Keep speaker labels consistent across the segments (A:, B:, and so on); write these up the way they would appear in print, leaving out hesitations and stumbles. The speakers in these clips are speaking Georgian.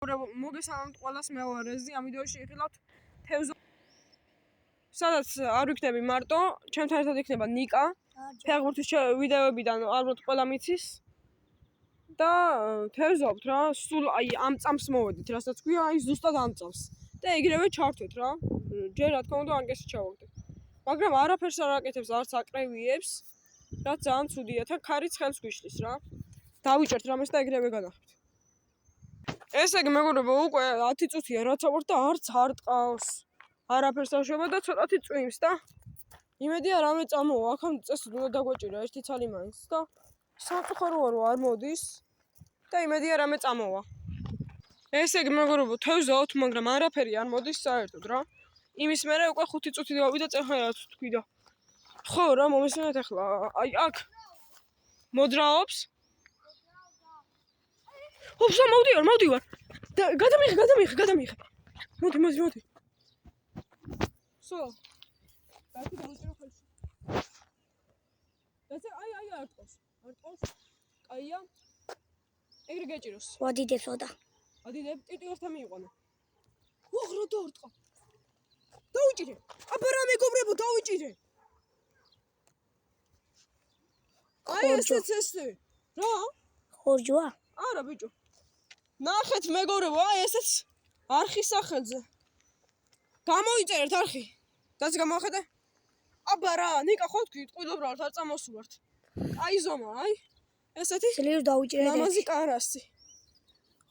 A: მოგესალმებით ყველას, მე ვარ რეზი, ამ ვიდეოში იხილავთ თევზო. სადაც არ ვიქნები მარტო, ჩემთან ერთად იქნება ნიკა. ფეხბურთის ვიდეოებიდან ალბათ ყველა მიცის. და თევზობთ რა, სულ აი ამ წამს მოვედით, რასაც ქვია, აი ზუსტად ამ წამს. და ეგრევე ჩავთვეთ რა. ჯერ რა თქმა უნდა ანგესი ჩავაგდეთ. მაგრამ არაფერს არ აკეთებს, არც აკრევიებს, რაც ძალიან ცუდია, თან ქარიც ხელს გვიშლის რა. დავიჭერთ რამეს და ეგრევე განახებთ. ესე იგი მეგობრებო, უკვე 10 წუთია რაც ავარ და არც არ ტყავს. არაფერს არ შევა და ცოტათი წვიმს და იმედია რამე წამოვა, აქამდე წესით უნდა დაგვეჭირა ერთი ცალი მაინც და სამწუხაროა რომ არ მოდის და იმედია რამე წამოვა. ესე იგი მეგობრებო, თევზავთ, მაგრამ არაფერი არ მოდის საერთოდ რა. იმის მერე უკვე 5 წუთი დავიდა წეხლა რაც თქვი და ხო რა მომესმენთ ახლა აი აქ მოძრაობს. ოფსა მოვდივარ. გადამიხე. მოდი. სო. დათი დავიწერო ხელში. დათი აი არ ტყავს. კაია. ეგრე გეჭიროს.
B: ვადიდებსო და.
A: ვადიდებ, ტიტივასთან მიიყვანო. ოღ რა დაარტყა. დავიჭირე. აბა რა მეგობრებო, დავიჭირე. აი ესე. რა?
B: ხორჯოა?
A: არა ბიჭო. ნახეთ მეგობრებო, აი ესეც არხის სახელზე. გამოიწერეთ არხი. დაც გამოახედე? აბა რა, ნიკა ხო თქვი, ტყუილობრივად არ წამოსულართ. აი ზომა, აი. ესეთი
B: ძლიერს დავიჭერეთ.
A: ლამაზი კარასი.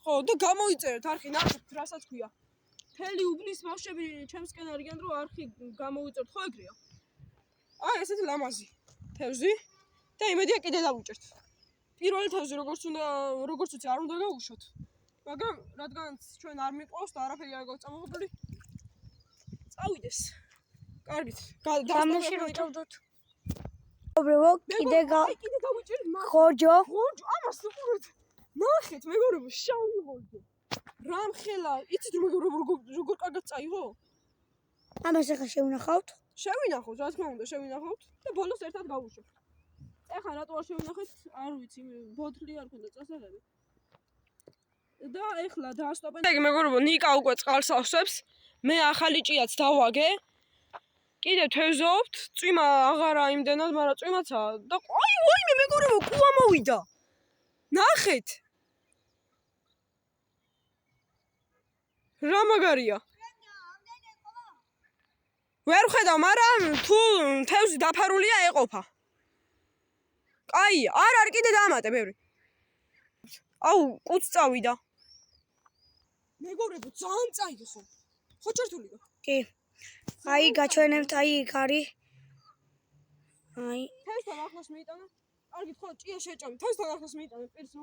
A: ხო, და გამოიწერეთ არხი, ნახეთ, რასაც ქვია. მთელი უბნის ბავშვები ჩემსკენ არიან, რომ არხი გამოიწერთ, ხო ეგრეა? აი ესეთი ლამაზი თევზი და იმედია კიდე დავიჭერთ. პირველი თევზი როგორც ვიცი, არ უნდა გავუშვათ. მაგრამ რადგანაც ჩვენ არ მიყვავს და არაფერი არ გვაქვს წამოღებული, წავიდეს. კარგით.
B: გამოში როჭავდოთ. მეგობრებო, კიდე
A: დავიჭერთ
B: ხორჯო.
A: ამას უყურეთ. ნახეთ მეგობრებო, შავი ხორჯო. რამხელა, იცით მეგობრებო როგორ კარგად წაიღო?
B: ამას ახლა შევინახავთ.
A: შევინახოთ, რა თქმა უნდა, შევინახოთ და ბოლოს ერთად გავუშვებთ. ეხლა რატო არ შევინახეთ? არ ვიცი, ბოთლი არ ქონდა წასაღები. და ეხლა დაასტოპენ. ეგ მეგობრებო, ნიკა უკვე წყალს ავსებს. მე ახალი ჭიაც დავაგე. კიდე თევზობთ, წვიმა აღარა იმდენად, მაგრამ წვიმაცა და აი ვაიმე მეგობრებო, კუა მოვიდა. ნახეთ. რა მაგარია. ვერ ხედავ, მაგრამ თუ თევზი დაფარულია ეყოფა. აი, არ კიდე დაამატე ბევრი. აუ, კუც წავიდა. მეგობრებო, ძალიან წაიღო. ხო ჩართულიყო?
B: კი. აი, გაჩვენებთ აი იქ არის. აი.
A: თევზთან ახლოს მიიტანა. კარგით, ხო, ჭია შეჭამი. თევზთან ახლოს მიიტანა. პირს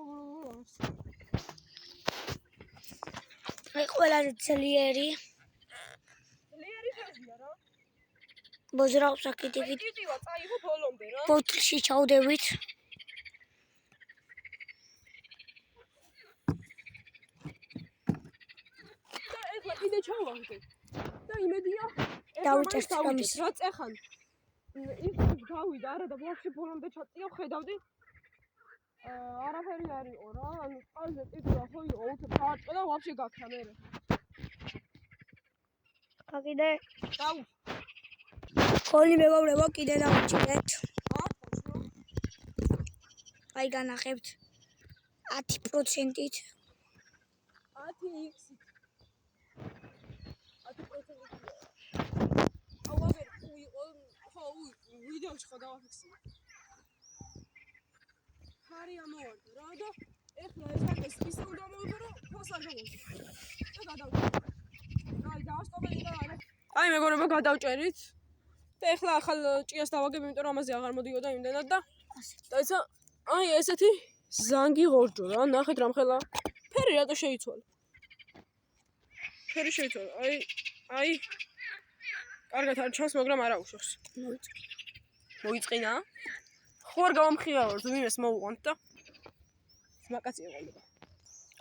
B: აი, ყველაზე ძლიერი.
A: ძლიერი თევზია რა.
B: მოძრაობს აქეთ.
A: ტიტივა წაიღო ბოლომდე რა.
B: ბოთლში ჩავდებით.
A: კიდე ჩავაგდე და იმედია
B: დავიჭერთ ამის
A: რა წეხან ის გავიდა არა და ვაფშე ბოლომდე ჩაწია ხედავდი არაფერი არ იყო რა ანუ წყალზე ტიტულა ხო იყო უთო დააჭყა და ვაფშე გაქრა მე
B: კიდე
A: დაუ
B: ხოლმე მეგობრებო კიდე დავიჭერეთ აი განახებთ 10%-ით
A: 10x ვიდეოში ხო დავაფიქსირე. ხარი ამოვარდა რა და ეხლა ეს ხარეს ისე უნდა მოვიბერო, ფოს არ გამოვიდა. და გადავჭერე. აი დაასტობენ და არა. აი მეგობრებო გადავჭერით. და ეხლა ახალ ჭიას დავაგებ, იმიტომ რომ ამაზე აღარ მოდიოდა იმდენად და დაიცა აი ესეთი ზანგი ღორჯო რა, ნახეთ რამხელა. ფერი რატო შეიცვალა? ფერი შეიცვალა. აი კარგად არ ჩანს, მაგრამ არა უშავს. მოიწყინა. ხო არ გავამხიარო, ვინმეს მოუყვანთ და მაკაცი ეყოლება.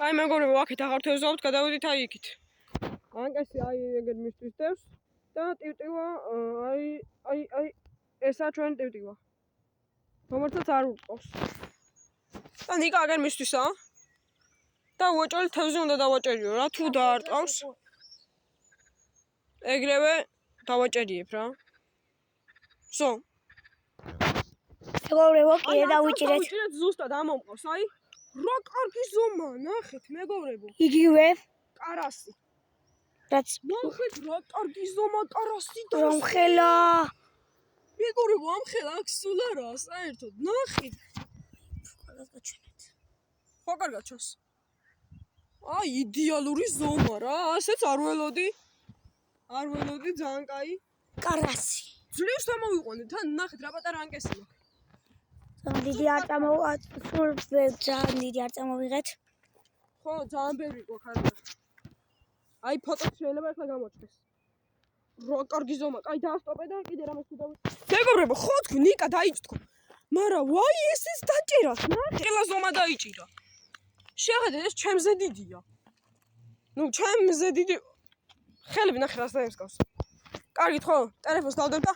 A: აი მეგობრებო, აქეთ აღარ თევზავთ, გადავიდით აი იქით. ანკესი აი ეგერ მისთვის თევზს და ტივტივა აი ესა ჩვენ ტივტივა. რომელსაც არ უწყობს. და ნიკა აგერ მისთვისა. და უოჭველი თევზი უნდა დავაჭერიო რა, თუ დაარტყავს. ეგრევე დავაჭერიებ რა. სო.
B: მეგობრებო, კიდე დავიჭირეთ.
A: დავიჭირეთ ზუსტად ამომყავს, აი. რა კარგი ზომა, ნახეთ, მეგობრებო.
B: იგივე,
A: კარასი.
B: რაც
A: ნახეთ, რა კარგი ზომა კარასი და
B: რომხელა.
A: მეგობრებო, ამხელა აქ სულ არაა, საერთოდ. ნახეთ. ხო კარგად ჩანს. აი, იდეალური ზომა რა, ასეც არ ველოდი. არ ველოდი, ძალიან კაი.
B: კარასი.
A: ძლივს დამოვიყვანეთ, თან ნახეთ რა პატარა ანკესი მაქვს.
B: დიდი არ სულ ძალიან დიდი არ წამოვიღეთ.
A: ხო, ძალიან ბევრი გვაქვს არაფერ. აი, ფოტო შეიძლება ახლა გამოჩნდეს. რა კარგი ზომა, კაი დაასტოპე და კიდე რამე თუ დავი. მეგობრებო, ხო თქვი, ნიკა დაიჭრთქო. მაგრამ ვაი, ესეც დაჭერას, ნახე. ყველა ზომა დაიჭირა. შეხედეთ, ეს ჩემზე დიდია. ნუ, ჩემზე დიდი ხელები ნახე რას დაემსგავს. კარგით ხო, ტელეფონს დავდებ და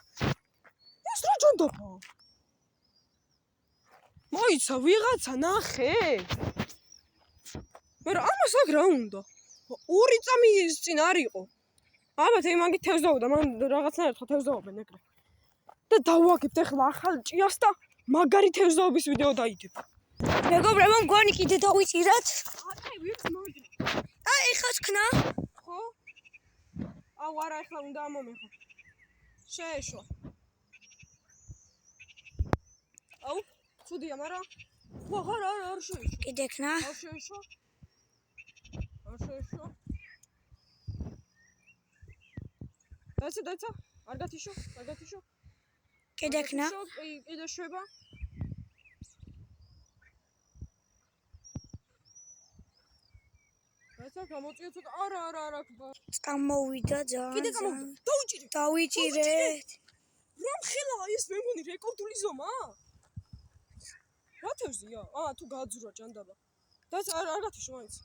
A: ეს რა ჯანდაბაა? მოიცა ვიღაცა ნახე. მაგრამ ამას აქ რა უნდა? 2 წამის წინ არ იყო. ალბათ აი მაგით თევზაობდა, მან რაღაცნაირად ხო თევზაობენ ეგრე. და დავაგებთ ახლა ახალ ჭიას და მაგარი თევზაობის ვიდეო დაიდებ.
B: მეგობრებო, მგონი კიდე დავიჭირეთ.
A: აი, ვირც მაგარი.
B: აი, ეხა თქნა.
A: ხო? აუ არა, ახლა უნდა ამომეხო. შეეშვა. აუ, ცუდია, მაგრამ ხო, არ შეეშვა.
B: კიდე ქნა.
A: არ შეეშვა. არ შეეშვა. დაცა, არ გათიშო.
B: კიდე ქნა.
A: კიდე შვება. დაცა, გამოწია ცოტა. არა.
B: წამოვიდა ძალიან.
A: კიდე გამოვიდა.
B: დავიჭირეთ.
A: რომხელა ეს მე მგონი რეკორდული ზომა? რა თევზია? თუ გააძურა ჯანდაბა. დაცა, არ გათიშო მაინც.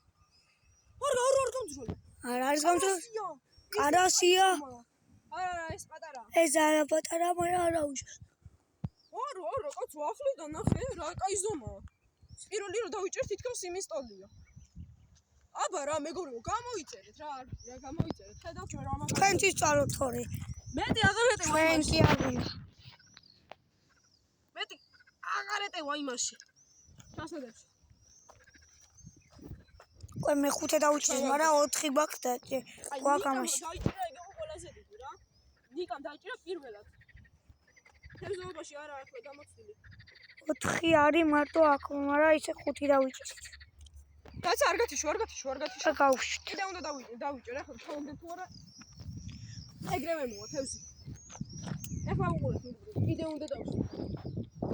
A: არ გამძროლა.
B: არ არის გამძრო. კარასია.
A: არა, ეს პატარა.
B: ეს არა პატარა, მაგრამ არა უშავს.
A: არა, კაცო, ახლოდან ნახე, რა კაი ზომაა. პირველი რომ დავიჭერთ, თითქოს იმის ტოლია. აბა რა, მეგობრებო, გამოიწერეთ რა, გამოიწერეთ. ხედავთ ჩვენ რა მაგარი.
B: თქვენთვის წაროთ თორე.
A: მეტი აღარ ეტევა
B: ჩვენ
A: იმაში.
B: კი არ უნდა.
A: მეტი აღარ ეტევა იმაში. ჩასადებში.
B: უკვე მე-5 დავიჭირეთ, მაგრამ 4 გვაქვს და გვაქვს ამაში.
A: დაიჭირა ეგ იყო ყველაზე დიდი რა. ნიკამ დაიჭირა პირველად. თევზაობაში არა ახლა გამოცდილი.
B: 4 არის მარტო აქ, მაგრამ ისე 5 დავიჭირეთ.
A: დაცა არ გათიშო.
B: და გავშვით.
A: კიდე უნდა დავიჭერ, ახლა თავამდე თუ არა. ეგრევე მოვა თევზი. ახლა უყურეთ, კიდე უნდა დავშვით.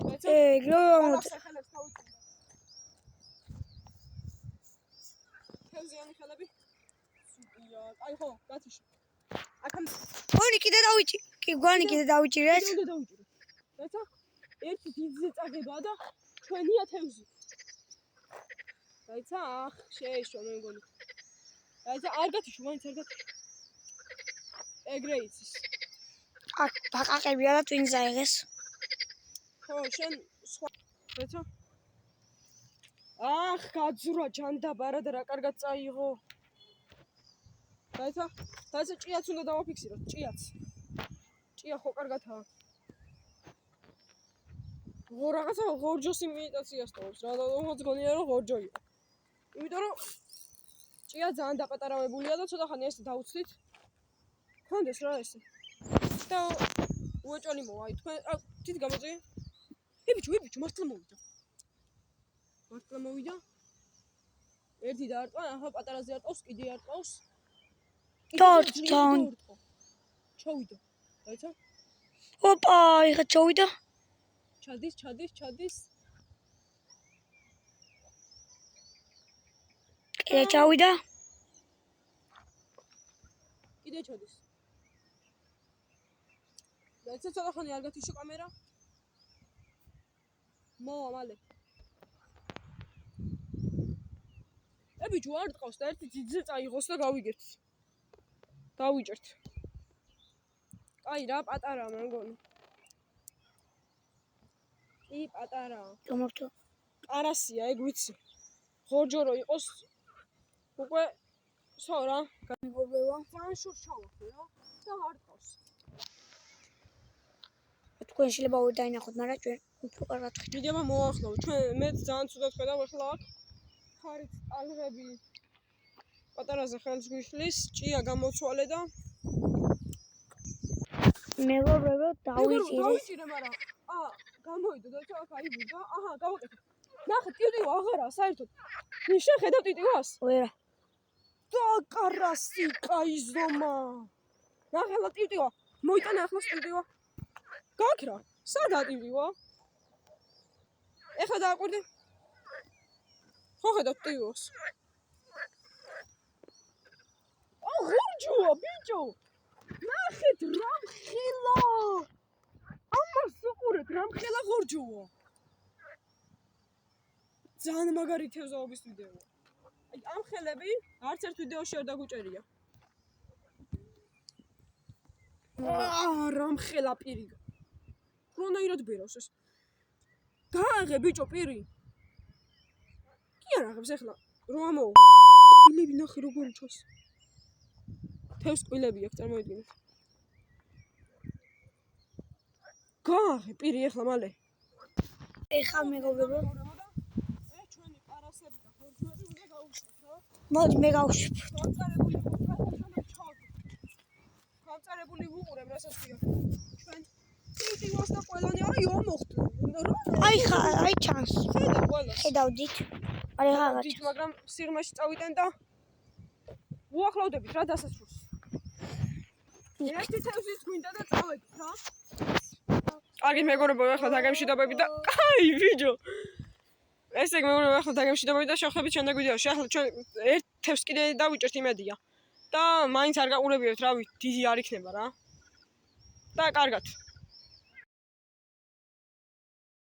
A: დაცა
B: ეგრევე მოვა.
A: სახელებს თავიჭირდა. თევზიანი ხელები. სუპია. აი ხო, გათიშო. აქამდე
B: გონი კიდე დავიჭირეთ.
A: უნდა დავიჭირო. დაცა ერთი დიდზე წაგება და ჩვენია თევზი. დაიცა, შეეშვა მე მგონი. დაიცა, არ გათიშო, მაინც არ გათიშო. ეგრე იცის.
B: აქ ბაყაყებია და twin ზაიღეს.
A: ხო, შენ სხვა. დაიცა. გაძურა ჯანდაბა რა და რა კარგად წაიღო. დაიცა, ჭიაც უნდა დავაფიქსიროთ, ჭიაც. ჭია ხო კარგათაა. რაღაცა ღორჯოს იმიტაციას ტოვებს რა და მომაც გონია რომ ღორჯო იყო. იმიტომ რომ ჭია ძალიან დაპატარავებულია და ცოტა ხანი ესე დაუცდით. ხონდეს რა ესე. და უეჭველი მოვა, აი თქვენ თით გამოწე. ბიჭო, მართლა მოვიდა. ერთი დაარტყა, ახლა პატარაზე არტყავს, კიდე არტყავს.
B: დორტონ.
A: ჩავიდა. დაიცა?
B: ოპა, ეხა ჩავიდა.
A: ჩადის.
B: კიდე ჩავიდა.
A: კიდე ჩადის. დაიცა ცოტა ხანი არ გათიშო კამერა. მოვა მალე. ბიჭო არ ტყავს და ერთი ძიძზე წაიღოს და გავიგებთ. დავიჭერთ. აი რა პატარა მე მგონი. პატარა.
B: გამორთო.
A: კარასია ეგ ვიცი. ღორჯო რო იყოს უკვე სორა
B: მეგობრებო,
A: ძალიან შორს ჩავახე რა და არ ყავს.
B: თქვენ შეიძლება ვერ დაინახოთ, მაგრამ ჩვენ უფრო კარგად ხედავთ.
A: მიდიება მოახლოვ. ჩვენ მეც ძალიან ცუდად ხედავ ახლა აქ. ხარით ტალღები პატარაზე ხელს გვიშლის, ჭია გამოცვალე და
B: მეგობრებო, დავიჭირე.
A: დავიჭირე, მაგრამ გამოვიდა და ჩა აქ აიბურდა. აჰა, გავაკეთე. ნახე, ტივტივ აღარა საერთოდ. შენ ხედავ ტივტივას?
B: ვერა.
A: და კარასი კაიზომა. ნახე, ლა ტივტივა. მოიტანა ახლა ტივტივა. გაქრა. სადაა ტივტივა? ეხლა დააკვირდი. ხო ხედავ ტივტივას. ღურჯუა, ბიჭო. ნახეთ რა მხელა. ამას უყურეთ რა მხელა ღურჯუა. ძალიან მაგარი თევზაობის ვიდეოა. აი ამ ხელები არც ერთ ვიდეოში არ დაგუჭერია. რა მხელა პირი. რონაირად ბერავს ეს. გააღე ბიჭო პირი. კი არ აღებს ახლა. რომ ამოუღო. ყილები ნახე როგორ ჩას. თევზ ყილები აქვს წარმოიდგინეთ. გააღე პირი ახლა მალე.
B: ეხლა მეგობრებო,
A: ჩვენი პარასები და ხორცები უნდა გაუშვათ რა.
B: მოდი მე გავშვებ.
A: გამწარებული ვუყურებ რასაც ქვია. ჩვენ ტივტივას და ყველანი აი ამოხდა.
B: აი ჩანს.
A: ხედავ ყველას.
B: ხედავდით. არა აღარ.
A: დიდ მაგრამ სიღრმეში წავიდან და უახლოვდებით რა დასასრულს. ერთი თევზიც გვინდა და წავედით რა. კარგი მეგობრებო, ახლა დაგემშვიდობები და კაი ვიდეო. ესე იგი მეგობრებო, ახლა დაგემშვიდობები და შევხვდებით შემდეგ ვიდეოში. ახლა ჩვენ ერთ თევზს კიდე დავიჭერთ იმედია. და მაინც არ გაყურებიათ, რავი, დიდი არ იქნება რა. და კარგად.